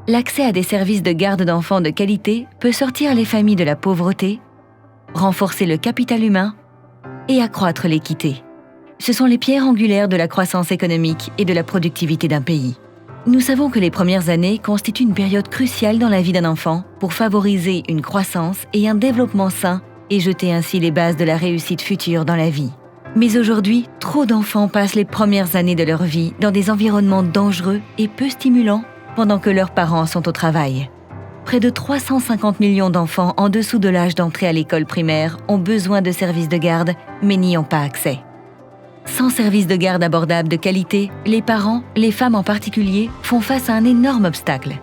L'accès à des services de garde d'enfants de qualité peut sortir les familles de la pauvreté, renforcer le capital humain et accroître l'équité. Ce sont les pierres angulaires de la croissance économique et de la productivité d'un pays. Nous savons que les premières années constituent une période cruciale dans la vie d'un enfant pour favoriser une croissance et un développement sain et jeter ainsi les bases de la réussite future dans la vie. Mais aujourd'hui, trop d'enfants passent les premières années de leur vie dans des environnements dangereux et peu stimulants pendant que leurs parents sont au travail. Près de 350 millions d'enfants en dessous de l'âge d'entrée à l'école primaire ont besoin de services de garde, mais n'y ont pas accès. Sans services de garde abordables de qualité, les parents, les femmes en particulier, font face à un énorme obstacle.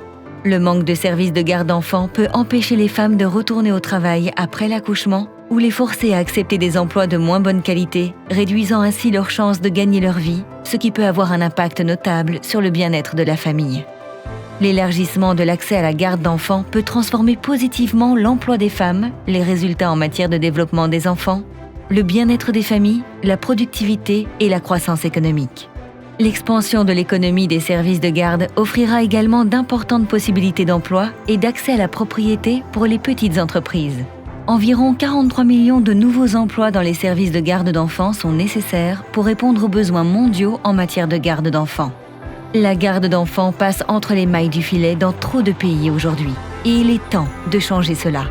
Le manque de services de garde d'enfants peut empêcher les femmes de retourner au travail après l'accouchement ou les forcer à accepter des emplois de moins bonne qualité, réduisant ainsi leurs chances de gagner leur vie, ce qui peut avoir un impact notable sur le bien-être de la famille. L'élargissement de l'accès à la garde d'enfants peut transformer positivement l'emploi des femmes, les résultats en matière de développement des enfants, le bien-être des familles, la productivité et la croissance économique. L'expansion de l'économie des services de garde offrira également d'importantes possibilités d'emploi et d'accès à la propriété pour les petites entreprises. Environ 43 millions de nouveaux emplois dans les services de garde d'enfants sont nécessaires pour répondre aux besoins mondiaux en matière de garde d'enfants. La garde d'enfants passe entre les mailles du filet dans trop de pays aujourd'hui, et il est temps de changer cela.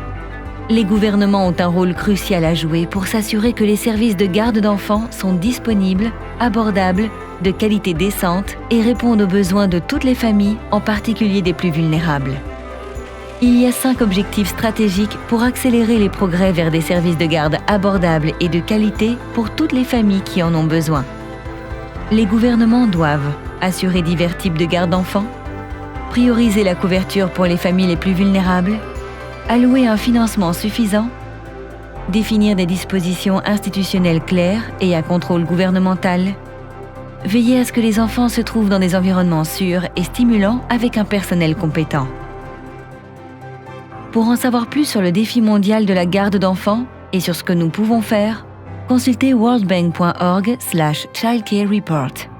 Les gouvernements ont un rôle crucial à jouer pour s'assurer que les services de garde d'enfants sont disponibles, abordables, de qualité décente et répondent aux besoins de toutes les familles, en particulier des plus vulnérables. Il y a 5 objectifs stratégiques pour accélérer les progrès vers des services de garde abordables et de qualité pour toutes les familles qui en ont besoin. Les gouvernements doivent assurer divers types de garde d'enfants, prioriser la couverture pour les familles les plus vulnérables, allouer un financement suffisant, définir des dispositions institutionnelles claires et à contrôle gouvernemental, veiller à ce que les enfants se trouvent dans des environnements sûrs et stimulants avec un personnel compétent. Pour en savoir plus sur le défi mondial de la garde d'enfants et sur ce que nous pouvons faire, consultez worldbank.org/childcare report.